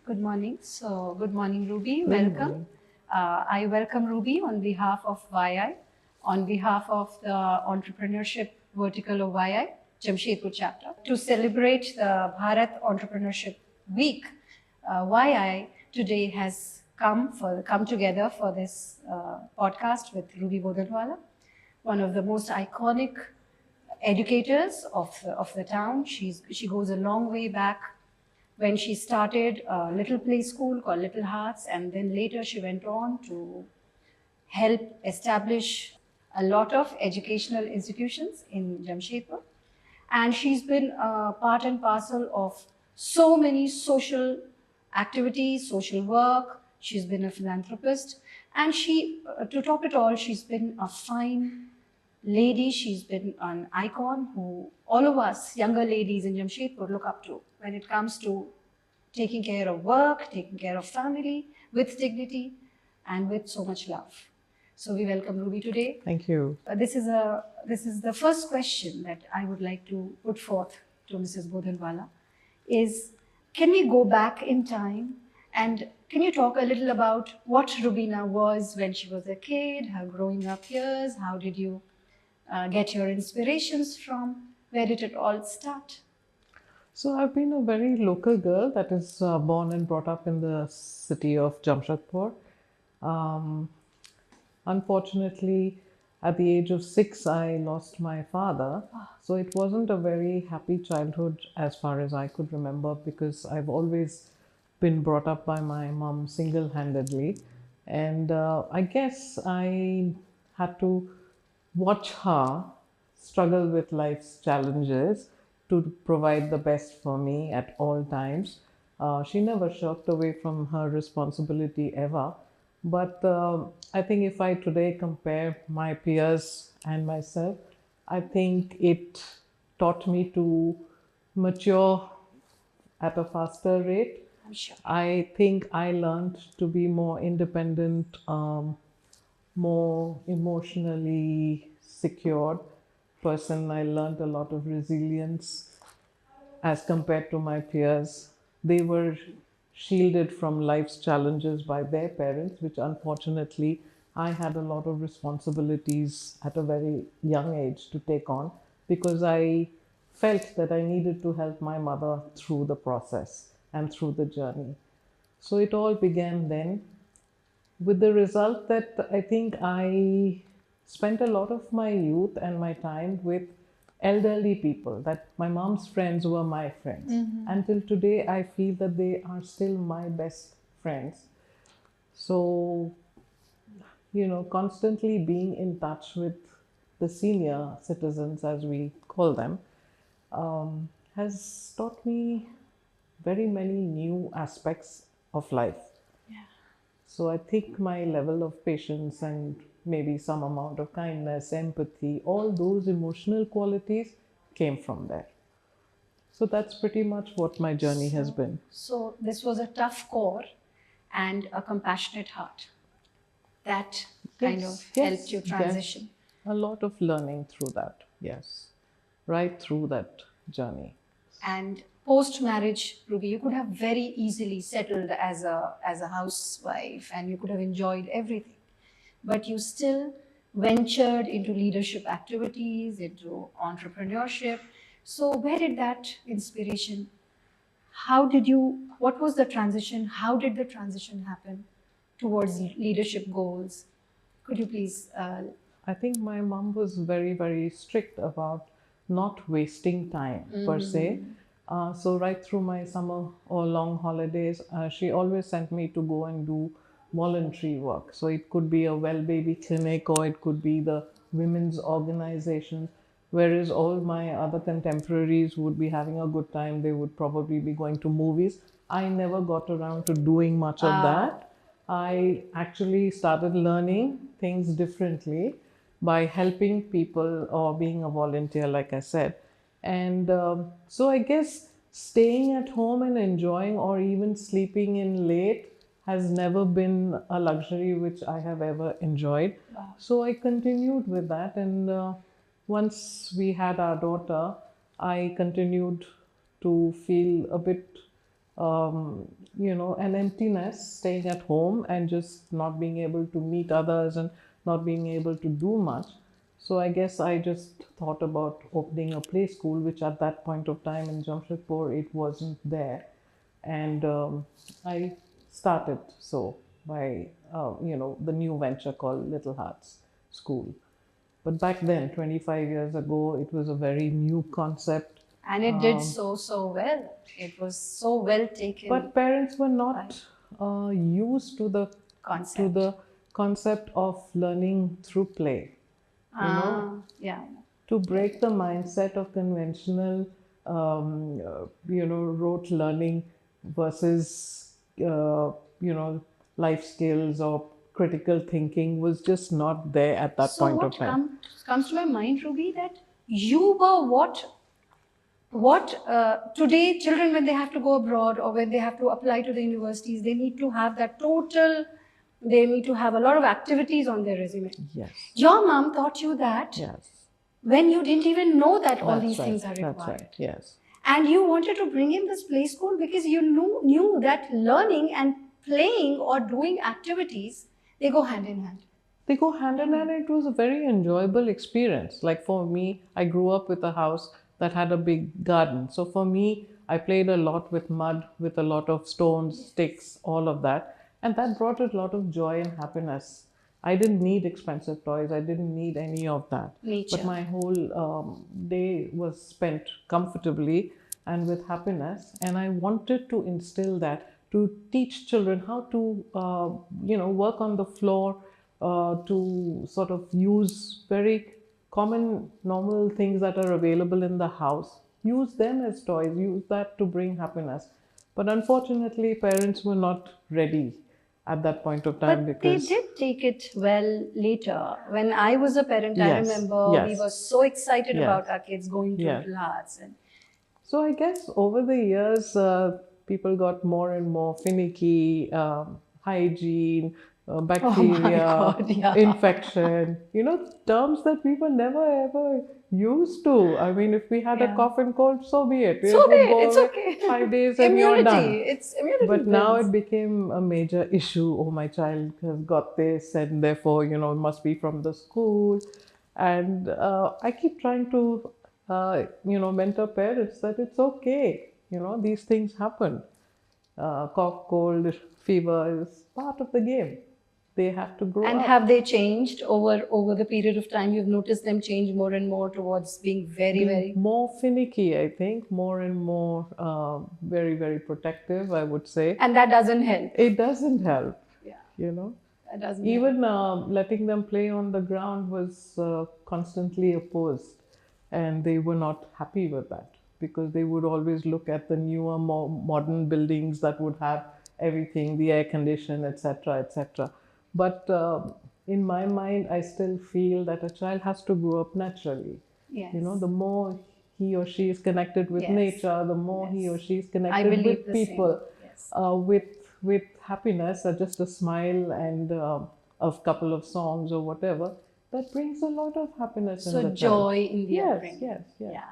Good morning. So, good morning, Ruby. Good Welcome. morning. I welcome Ruby on behalf of YI, on behalf of the entrepreneurship vertical of YI, Jamshedpur chapter. To celebrate the Bharat Entrepreneurship Week, YI today has come together for this podcast with Ruby Bodhanwala, one of the most iconic educators of the town. She goes a long way back when she started a little play school called Little Hearts, and then later she went on to help establish a lot of educational institutions in Jamshedpur. And she's been part and parcel of so many social activities, social work. She's been a philanthropist. And to top it all, she's been a fine lady. She's been an icon who all of us younger ladies in Jamshedpur look up to when it comes to taking care of work, taking care of family with dignity and with so much love. So we welcome Ruby today. Thank you. This is the first question that I would like to put forth to Mrs. Bodhanwala is, can we go back in time and can you talk a little about what Rubina was when she was a kid, her growing up years, how did you get your inspirations from, where did it all start? So I've been a very local girl that is born and brought up in the city of Jamshedpur. Um, Unfortunately, at the age of 6, I lost my father. So it wasn't a very happy childhood as far as I could remember because I've always been brought up by my mom single-handedly. And I guess I had to watch her struggle with life's challenges to provide the best for me at all times. She never shirked away from her responsibility ever. But I think if I today compare my peers and myself, I think it taught me to mature at a faster rate. I'm sure. I think I learned to be more independent, more emotionally secured person. I learned a lot of resilience as compared to my peers. They were shielded from life's challenges by their parents, which unfortunately I had a lot of responsibilities at a very young age to take on because I felt that I needed to help my mother through the process and through the journey. So it all began then, with the result that I think I spent a lot of my youth and my time with elderly people, that my mom's friends were my friends. Until today, I feel that they are still my best friends. So, constantly being in touch with the senior citizens, as we call them, has taught me very many new aspects of life. So I think my level of patience and maybe some amount of kindness, empathy, all those emotional qualities came from there. So that's pretty much what my journey has been. So this was a tough core and a compassionate heart that kind of helped you transition. A lot of learning through that, yes, right through that journey. And post-marriage, Ruby, you could have very easily settled as a housewife and you could have enjoyed everything. But you still ventured into leadership activities, into entrepreneurship. So where did that inspiration, what was the transition? How did the transition happen towards leadership goals? Could you please? I think my mom was very, very strict about not wasting time per se. So right through my summer or long holidays, she always sent me to go and do voluntary work. So it could be a well baby clinic or it could be the women's organization. Whereas all my other contemporaries would be having a good time, they would probably be going to movies. I never got around to doing much of that. I actually started learning things differently by helping people or being a volunteer, like I said. And so I guess staying at home and enjoying or even sleeping in late has never been a luxury which I have ever enjoyed. So I continued with that. And once we had our daughter, I continued to feel a bit an emptiness staying at home and just not being able to meet others and not being able to do much. So I guess I just thought about opening a play school, which at that point of time in Jamshedpur, it wasn't there. And I started so by, the new venture called Little Hearts School. But back then, 25 years ago, it was a very new concept. And it did so well. It was so well taken. But parents were not used to the concept of learning through play. Yeah. To break the mindset of conventional, rote learning versus, life skills or critical thinking was just not there at that point of time. So what comes to my mind, Ruby, that you were what today children, when they have to go abroad or when they have to apply to the universities, they need to have that they need to have a lot of activities on their resume. Yes. Your mom taught you that. Yes. When you didn't even know that all these things are required. That's right. Yes. And you wanted to bring in this play school because you knew that learning and playing or doing activities, they go hand in hand. They go hand in hand. It was a very enjoyable experience. Like for me, I grew up with a house that had a big garden. So for me, I played a lot with mud, with a lot of stones, sticks, all of that. And that brought a lot of joy and happiness. I didn't need expensive toys. I didn't need any of that. Nature. But my whole day was spent comfortably and with happiness. And I wanted to instill that, to teach children how to, work on the floor, to sort of use very common, normal things that are available in the house. Use them as toys. Use that to bring happiness. But unfortunately, parents were not ready at that point of time. But they did take it well later. When I was a parent, I remember we were so excited about our kids going to Little Hearts. So I guess over the years, people got more and more finicky, hygiene, bacteria, infection, terms that we were never ever used to. I mean, if we had a cough and cold, so be it. It's okay. 5 days and you're done. It's immunity. But now it became a major issue. Oh, my child has got this, and therefore, it must be from the school. And I keep trying to, mentor parents that it's okay. These things happen. Cough, cold, fever is part of the game. They have to grow up. And have they changed over the period of time? You've noticed them change more and more towards being very more finicky, I think, more and more very, very protective, I would say. And that doesn't help. It doesn't help. Yeah. That doesn't even letting them play on the ground was constantly opposed, and they were not happy with that, because they would always look at the newer, more modern buildings that would have everything, the air condition, etc., etc. But in my mind, I still feel that a child has to grow up naturally. Yes. The more he or she is connected with nature, the more he or she is connected with people, with happiness, or just a smile and a couple of songs or whatever, that brings a lot of happiness in the child. So joy in the upbringing. Yes. Yeah.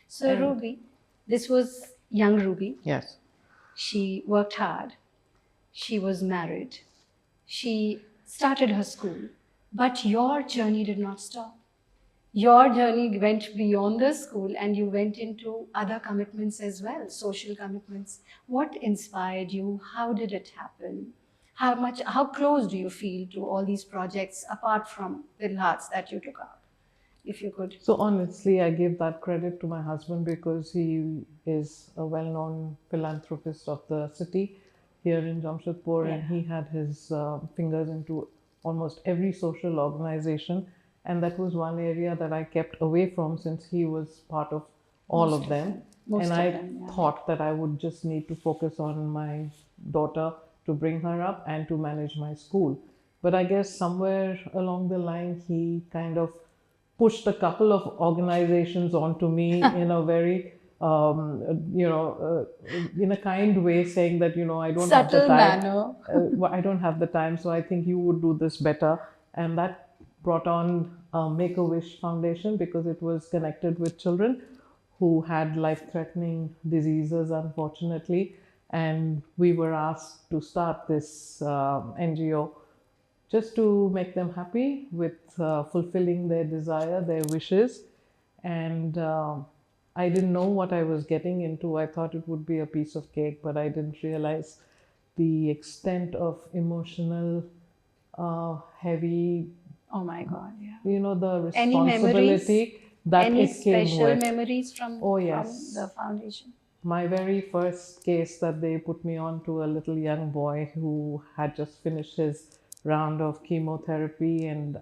So Ruby, this was young Ruby. Yes. She worked hard. She was married. She started her school. But your journey did not stop. Your journey went beyond the school and you went into other commitments as well, social commitments. What inspired you? How did it happen? How close do you feel to all these projects apart from Little Hearts that you took up? If you could. So honestly, I give that credit to my husband, because he is a well-known philanthropist of the city here in Jamshedpur, and he had his fingers into almost every social organization, and that was one area that I kept away from, since he was part of all of them. And I thought that I would just need to focus on my daughter, to bring her up and to manage my school. But I guess somewhere along the line, he kind of pushed a couple of organizations onto me in a very, in a kind way, saying that, I don't have the time. I don't have the time, so I think you would do this better. And that brought on Make-A-Wish Foundation, because it was connected with children who had life-threatening diseases, unfortunately. And we were asked to start this NGO just to make them happy with fulfilling their desire, their wishes. And I didn't know what I was getting into. I thought it would be a piece of cake, but I didn't realize the extent of emotional, heavy, Oh my God, yeah. the Any memories? responsibility that Any it came special with. memories from, Oh, from yes. the foundation? My very first case that they put me on to a little young boy who had just finished his round of chemotherapy, and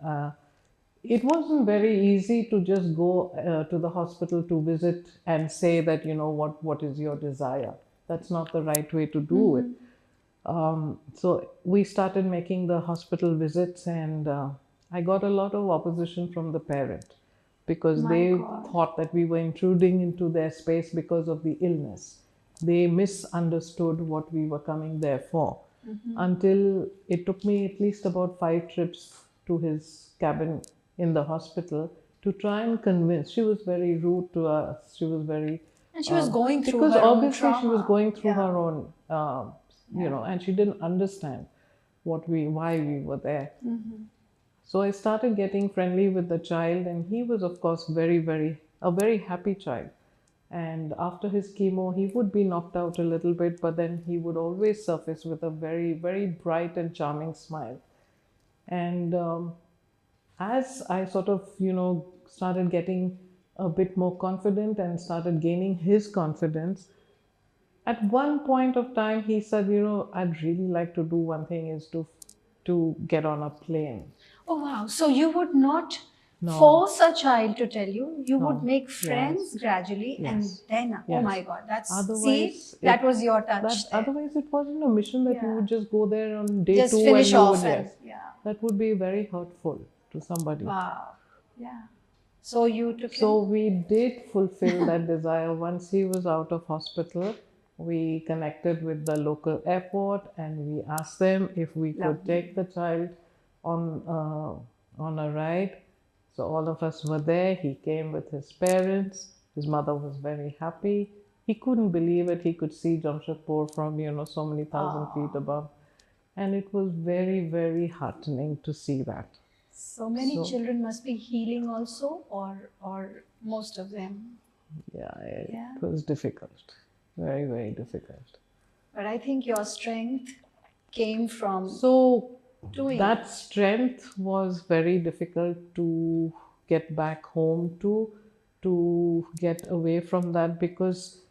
it wasn't very easy to just go to the hospital to visit and say that, what is your desire. That's not the right way to do it. So we started making the hospital visits, and I got a lot of opposition from the parent because My they God. thought that we were intruding into their space because of the illness. They misunderstood what we were coming there for, until it took me at least about 5 trips to his cabin in the hospital to try and convince. She was very rude to us. She was very And she was going through because her own obviously she was trauma. going through Yeah. her own and she didn't understand why we were there. So I started getting friendly with the child, and he was, of course, a very happy child. And after his chemo, he would be knocked out a little bit, but then he would always surface with a very, very bright and charming smile. And as I sort of, started getting a bit more confident and started gaining his confidence, at one point of time he said, I'd really like to do one thing, is to get on a plane. Oh wow. So you would not No. force a child to tell you. You would No. make friends Yes. gradually, and Yes. then oh Yes. my God, that's Otherwise, that was your touch there. otherwise it wasn't a mission that you Yeah. would just go there on day Just 2 finish and you off would, and yes. yeah. That would be very hurtful to somebody. Wow. Yeah. So you took So him. we did fulfill that desire. Once he was out of hospital, we connected with the local airport and we asked them if we could Lovely. take the child on a ride. So all of us were there. He came with his parents. His mother was very happy. He couldn't believe it. He could see Jamshedpur from so many thousand feet above, and it was very, very heartening to see that. So many children must be healing also, or most of them. Yeah, Yeah. it was difficult, very, very difficult. But I think your strength came from So doing that strength was very difficult to get back home to get away from that, because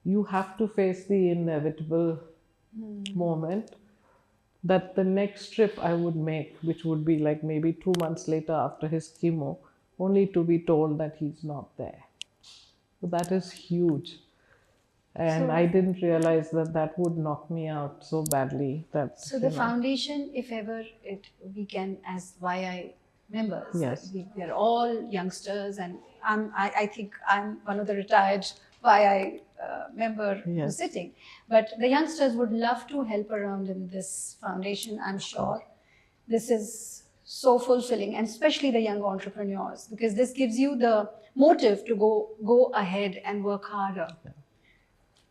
you have to face the inevitable moment that the next trip I would make, which would be like maybe 2 months later after his chemo, only to be told that he's not there. So that is huge. And So- I didn't realize that that would knock me out so badly that, So the foundation, if ever we can, as YI members, Yes. we are all youngsters, and I think I'm one of the retired YI member who's Yes. sitting. But the youngsters would love to help around in this foundation. I'm sure this is so fulfilling, and especially the young entrepreneurs, because this gives you the motive to go ahead and work harder.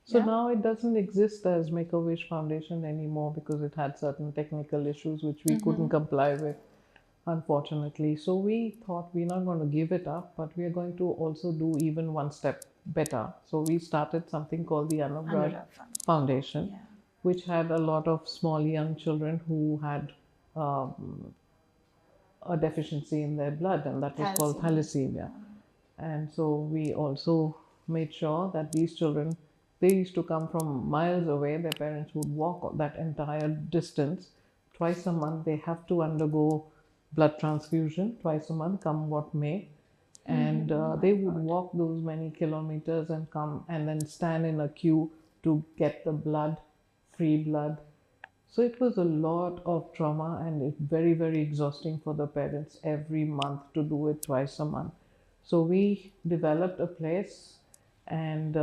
So Yeah. now it doesn't exist as Make-A-Wish Foundation anymore because it had certain technical issues which we couldn't comply with, unfortunately. So we thought we're not going to give it up, but we are going to also do even one step better. So we started something called the Anurag Anurag Fund. Foundation, Yeah. which had a lot of small young children who had a deficiency in their blood, and that was called thalassemia. And so we also made sure that these children, they used to come from miles away. Their parents would walk that entire distance. Twice a month, they have to undergo blood transfusion, twice a month, come what may. And they would walk those many kilometers and come and then stand in a queue to get the blood, free blood. So it was a lot of trauma, and it's very, very exhausting for the parents every month to do it twice a month. So we developed a place, and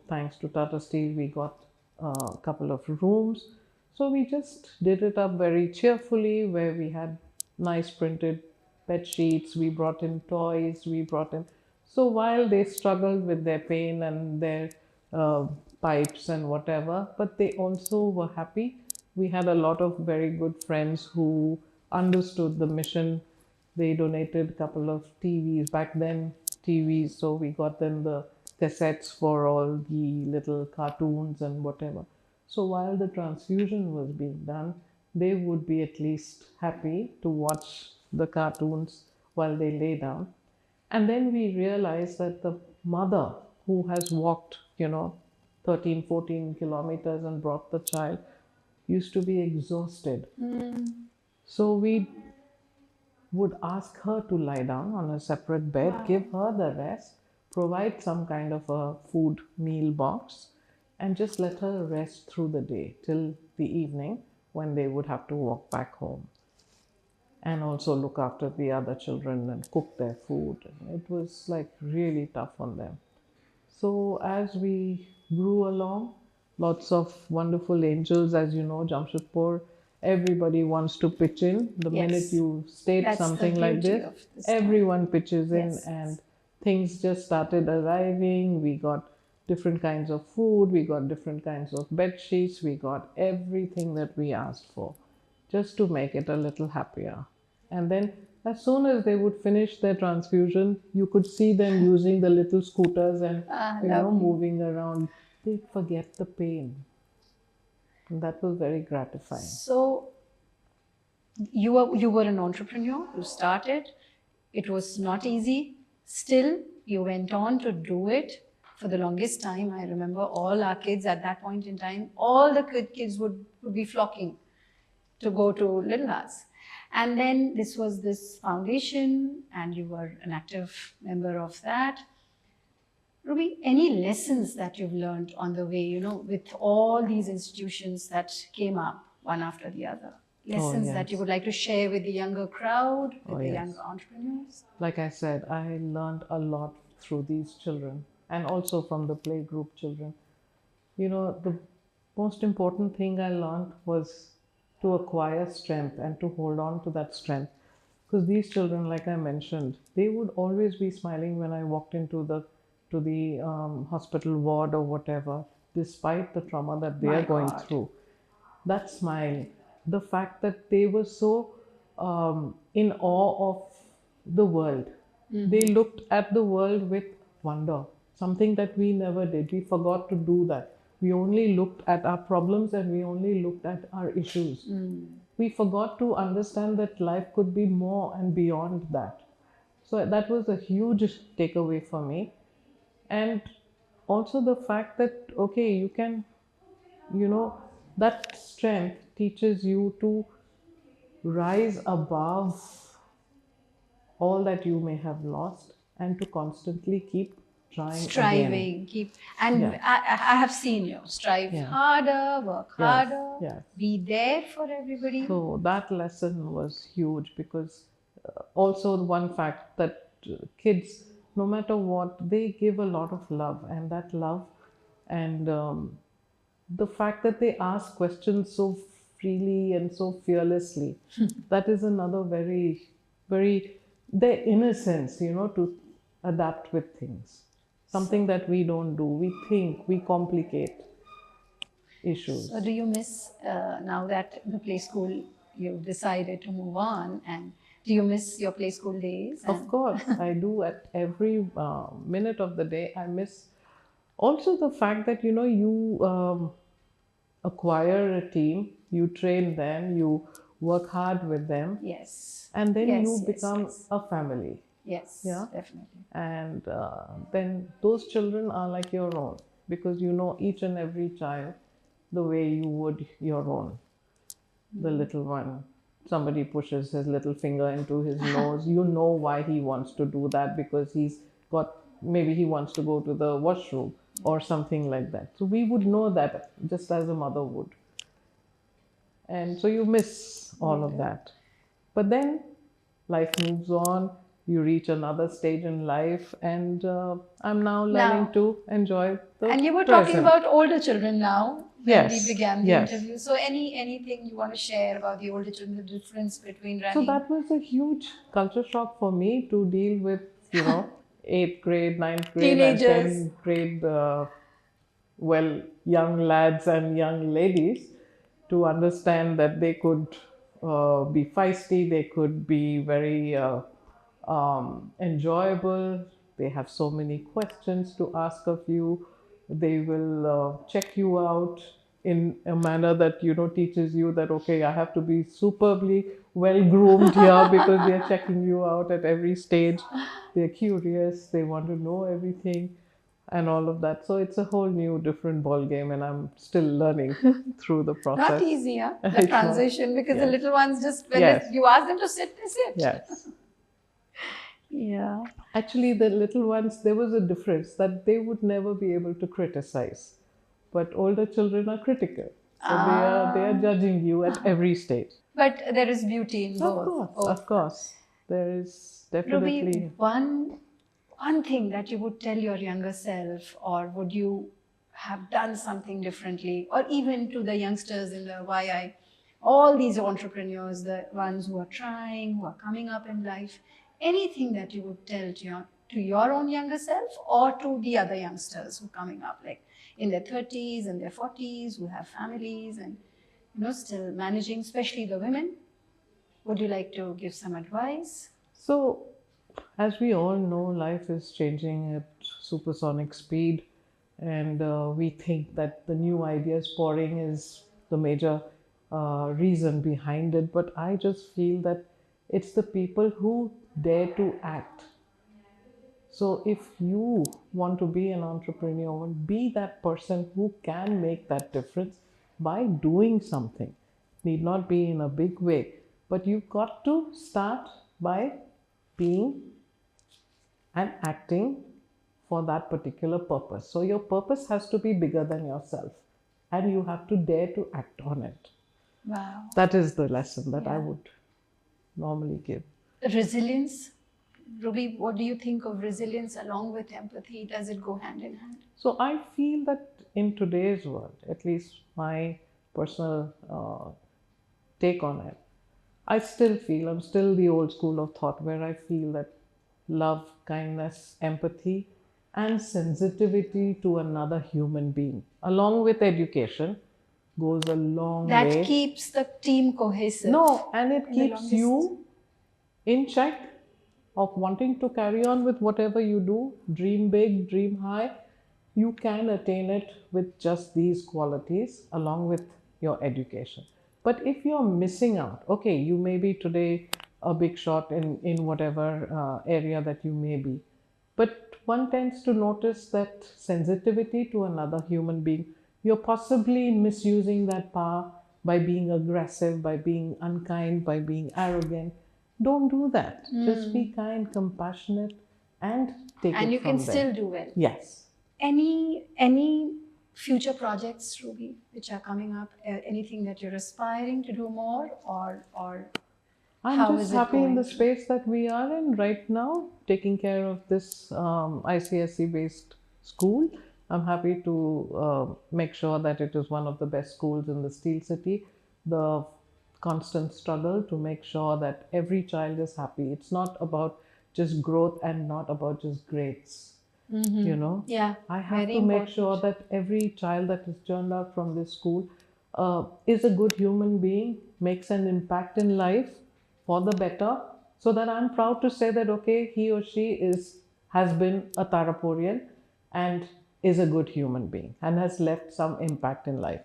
thanks to Tata Steel, we got a couple of rooms. So we just did it up very cheerfully, where we had nice printed bed sheets, we brought in toys, we brought in. So while they struggled with their pain and their pipes and whatever, but they also were happy. We had a lot of very good friends who understood the mission. They donated a couple of TVs, back then TVs, so we got them the cassettes for all the little cartoons and whatever. So while the transfusion was being done, they would be at least happy to watch the cartoons while they lay down. And then we realized that the mother who has walked, 13, 14 kilometers and brought the child used to be exhausted. So we would ask her to lie down on a separate bed, give her the rest, provide some kind of a food meal box, and just let her rest through the day till the evening when they would have to walk back home. And also look after the other children and cook their food. It was like really tough on them. So as we grew along, lots of wonderful angels, as you know, Jamshedpur, everybody wants to pitch in. The minute you state That's something the like beauty this, of this everyone pitches in, Yes, and things just started arriving. We got different kinds of food, we got different kinds of bed sheets, we got everything that we asked for, just to make it a little happier. And then as soon as they would finish their transfusion, you could see them using the little scooters and lovely. moving around. They'd forget the pain. And that was very gratifying. So you were an entrepreneur. You started. It was not easy. Still, you went on to do it for the longest time. I remember all our kids at that point in time, all the kids would be flocking to go to Little Hearts. And then this was this foundation, and you were an active member of that. Ruby, any lessons that you've learned on the way, with all these institutions that came up one after the other? Lessons yes. that you would like to share with the younger crowd, with the yes. younger entrepreneurs? Like I said, I learned a lot through these children and also from the playgroup children. The most important thing I learned was to acquire strength and to hold on to that strength. Because these children, like I mentioned, they would always be smiling when I walked into the hospital ward or whatever, despite the trauma that they are going through. That smile, the fact that they were so in awe of the world. They looked at the world with wonder, something that we never did. We forgot to do that. We only looked at our problems and we only looked at our issues. We forgot to understand that life could be more and beyond that. So that was a huge takeaway for me. And also the fact that, okay, you can, that strength teaches you to rise above all that you may have lost and to constantly keep striving, I have seen you strive harder, work harder, be there for everybody. So that lesson was huge, because also one fact that kids, no matter what, they give a lot of love, and that love and the fact that they ask questions so freely and so fearlessly, that is another very, very, their innocence, to adapt with things. Something that we don't do. We think, we complicate issues. So do you miss, now that the play school, you've decided to move on, and do you miss your play school days? Of course, I do. At every minute of the day, I miss also the fact that, you acquire a team, you train them, you work hard with them. Yes. And then you become a family. Yes, definitely. And then those children are like your own, because you know each and every child the way you would your own. The little one, somebody pushes his little finger into his nose, you know why he wants to do that, because maybe he wants to go to the washroom or something like that. So we would know that just as a mother would. And so you miss all of that. But then life moves on, you reach another stage in life, and I'm now learning to enjoy the And you were present. talking about older children now when we began the Yes. interview. So anything you want to share about the older children, the difference between running? So that was a huge culture shock for me to deal with, 8th grade, 9th grade, Teenagers. and 10th grade well, young lads and young ladies to understand that they could be feisty, they could be very enjoyable. They have so many questions to ask of you. They will check you out in a manner that teaches you that okay, I have to be superbly well groomed here because they're checking you out at every stage. They're curious, they want to know everything and all of that. So it's a whole new different ball game, and I'm still learning through the process. Not easy, huh? The It's not- transition, because the yes. little ones just, when Yes. you ask them to sit, they sit. Yes. Yeah. Actually, the little ones, there was a difference that they would never be able to criticize. But older children are critical. So they are judging you at every stage. But there is beauty in both. Of course. There is Ruby, definitely. one thing that you would tell your younger self, or would you have done something differently, or even to the youngsters in the YI, all these entrepreneurs, the ones who are trying, who are coming up in life, anything that you would tell to your own younger self, or to the other youngsters who are coming up, like in their 30s and their 40s, who have families and still managing, especially the women? Would you like to give some advice? So, as we all know, life is changing at supersonic speed, and we think that the new ideas pouring is the major reason behind it. But I just feel that it's the people who dare to act. So, if you want to be an entrepreneur, be that person who can make that difference by doing something. Need not be in a big way, but you've got to start by being and acting for that particular purpose. So your purpose has to be bigger than yourself, and you have to dare to act on it. Wow. That is the lesson that I Yeah. would normally give. Resilience. Ruby, what do you think of resilience along with empathy? Does it go hand in hand? So I feel that in today's world, at least my personal take on it, I still feel I'm still the old school of thought where I feel that love, kindness, empathy, and sensitivity to another human being, along with education, goes a long That way. keeps the team cohesive. No, and it in the keeps longest- you in check of wanting to carry on with whatever you do. Dream big, dream high. You can attain it with just these qualities along with your education. But if you're missing out, okay, you may be today a big shot in whatever area that you may be. But one tends to notice that sensitivity to another human being, you're possibly misusing that power by being aggressive, by being unkind, by being arrogant. Don't do that. Just be kind, compassionate, and take And it you from can there. still do well. Yes. Any future projects, Ruby, which are coming up? Anything that you're aspiring to do more, or I'm how just is it happy in the going? space that we are in right now, taking care of this ICSE based school. I'm happy to make sure that it is one of the best schools in the Steel City. The constant struggle to make sure that every child is happy. It's not about just growth and not about just grades. You know, Yeah, I have very to make important. sure that every child that is turned out from this school is a good human being, makes an impact in life for the better, so that I'm proud to say that okay, he or she has been a Tarapurian and is a good human being and has left some impact in life.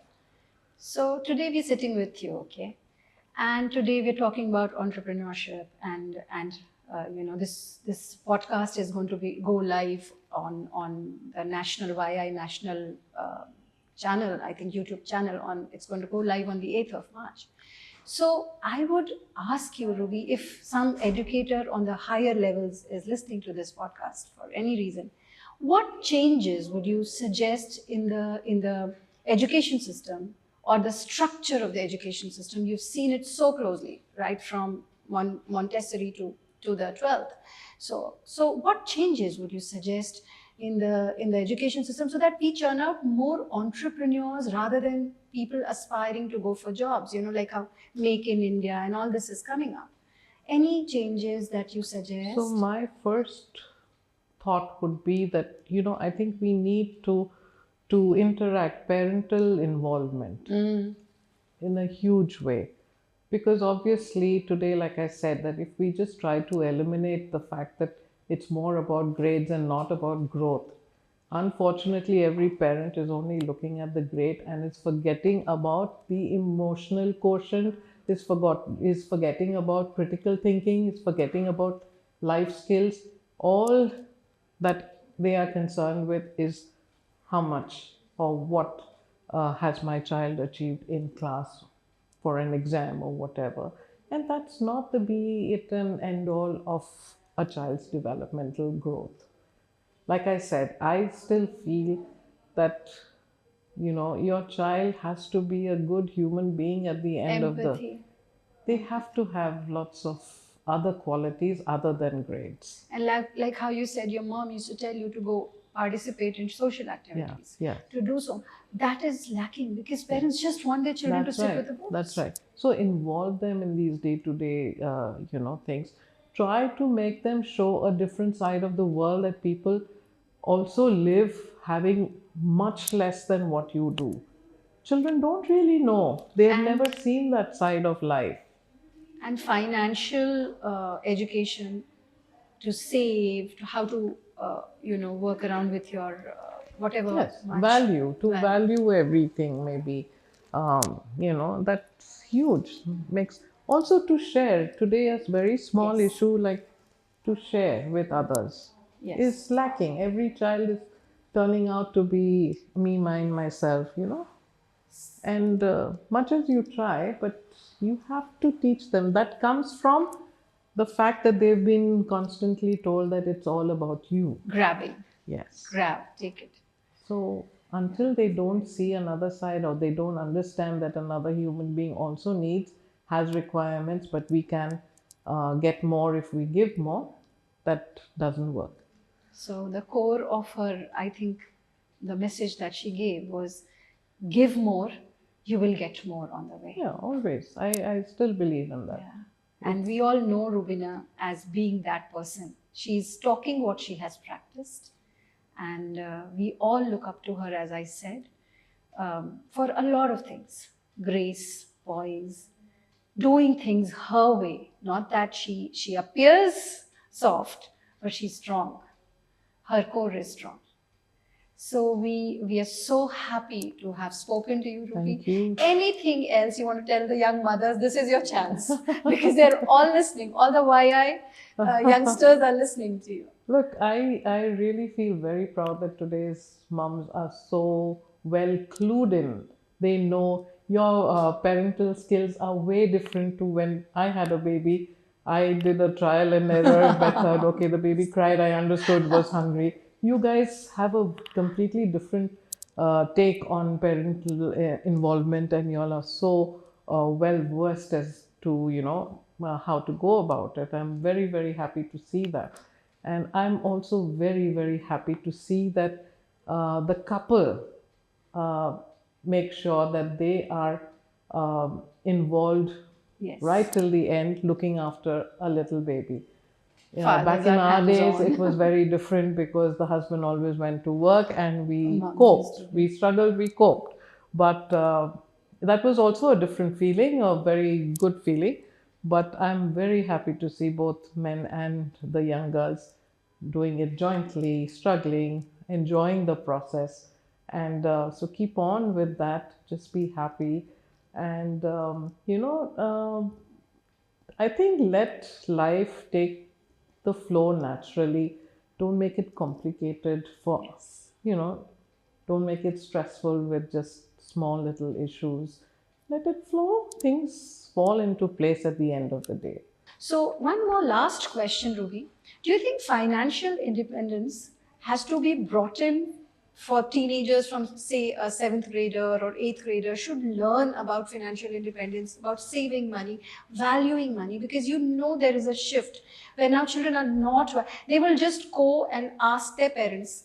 So today we're sitting with you, okay? And today we're talking about entrepreneurship, and this podcast is going to go live on the national YI national channel, I think YouTube channel. It's going to go live on the 8th of March. So I would ask you, Ruby, if some educator on the higher levels is listening to this podcast for any reason, what changes would you suggest in the education system or the structure of the education system? You've seen it so closely, right, from Montessori to the 12th. So what changes would you suggest in the education system so that we churn out more entrepreneurs rather than people aspiring to go for jobs, like how Make in India and all this is coming up? Any changes that you suggest? So my first thought would be that I think we need to to interact, parental involvement in a huge way. Because obviously, today, like I said, that if we just try to eliminate the fact that it's more about grades and not about growth, unfortunately, every parent is only looking at the grade and is forgetting about the emotional quotient, is forgetting about critical thinking, is forgetting about life skills. All that they are concerned with is how much or what has my child achieved in class for an exam or whatever. And that's not the be it and end all of a child's developmental growth. Like I said, I still feel that, your child has to be a good human being at the end of the. Empathy. They have to have lots of other qualities other than grades. And like how you said, your mom used to tell you to go participate in social activities. Yeah. To do so. That is lacking because parents just want their children to sit with the books. That's right. So involve them in these day-to-day, things. Try to make them show a different side of the world, that people also live having much less than what you do. Children don't really know. They have never seen that side of life. And financial education, to save, to how to work around with your whatever. Yes, value everything, maybe. That's huge. Makes also to share. Today, a very small Yes. issue like to share with others Yes. is lacking. Every child is turning out to be me, mine, myself, And much as you try, but you have to teach them. That comes from the fact that they've been constantly told that it's all about you. Grabbing. Yes. Grab, take it. So until they don't see another side, or they don't understand that another human being also has requirements, but we can get more if we give more, that doesn't work. So the core of her, I think, the message that she gave was, give more, you will get more on the way. Yeah, always. I still believe in that. Yeah. And we all know Rubina as being that person. She's talking what she has practiced. And we all look up to her, as I said, for a lot of things. Grace, poise, doing things her way. Not that she appears soft, but she's strong. Her core is strong. So we are so happy to have spoken to you, Ruby. Thank you. Anything else you want to tell the young mothers? This is your chance because they're all listening. All the YI youngsters are listening to you. Look, I really feel very proud that today's moms are so well clued in. They know your parental skills are way different to when I had a baby. I did a trial and error method. Okay, the baby cried. I understood, was hungry. You guys have a completely different take on parental involvement, and you all are so well versed as to how to go about it. I'm very, very happy to see that. And I'm also very, very happy to see that the couple make sure that they are involved right till the end, looking after a little baby. Back in our days, it was very different because the husband always went to work and we coped. We struggled, we coped. But that was also a different feeling, a very good feeling. But I'm very happy to see both men and the young girls doing it jointly, struggling, enjoying the process. And so keep on with that. Just be happy. And, I think let life take the flow naturally. Don't make it complicated don't make it stressful with just small little issues. Let it flow. Things fall into place at the end of the day. So one more last question, Ruby. Do you think financial independence has to be brought in for teenagers from, say, a 7th grader or 8th grader should learn about financial independence, about saving money, valuing money, because there is a shift where now children are not, they will just go and ask their parents.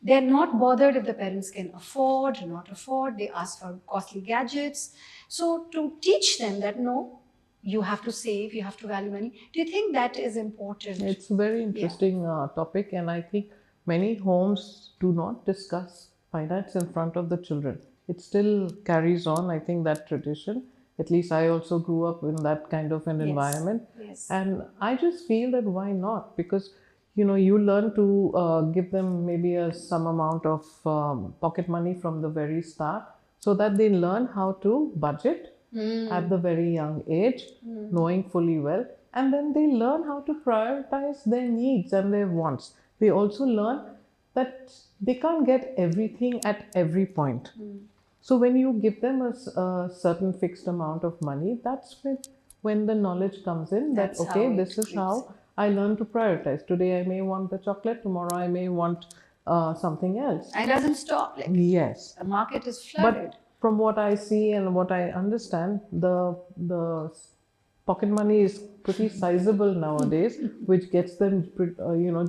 They're not bothered if the parents can afford or not afford. They ask for costly gadgets. So to teach them that no, you have to save, you have to value money. Do you think that is important? It's a very interesting topic, and I think many homes do not discuss finance in front of the children. It still carries on, I think, that tradition. At least I also grew up in that kind of an Yes. environment. Yes. And I just feel that why not? Because, you learn to give them maybe some amount of pocket money from the very start, so that they learn how to budget at the very young age, knowing fully well. And then they learn how to prioritize their needs and their wants. They also learn that they can't get everything at every point. So when you give them a certain fixed amount of money, that's when the knowledge comes in, that That's okay, how this it is how creeps I learn to prioritize. Today I may want the chocolate, tomorrow I may want something else. And it doesn't stop. Like, Yes. the market is flooded. But from what I see and what I understand, the pocket money is pretty sizable nowadays, which gets them,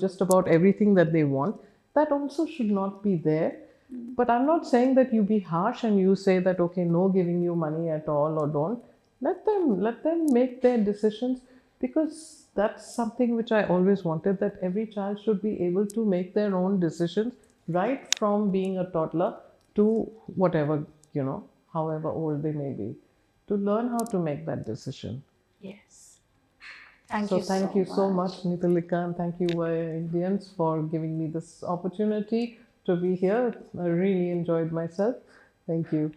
just about everything that they want. That also should not be there. But I'm not saying that you be harsh and you say that okay, no giving you money at all, or don't. Let them make their decisions, because that's something which I always wanted, that every child should be able to make their own decisions right from being a toddler to whatever, however old they may be, to learn how to make that decision. Yes. Thank So you thank so you so much. much, Nitalika, and thank you, Indians, for giving me this opportunity to be here. I really enjoyed myself. Thank you.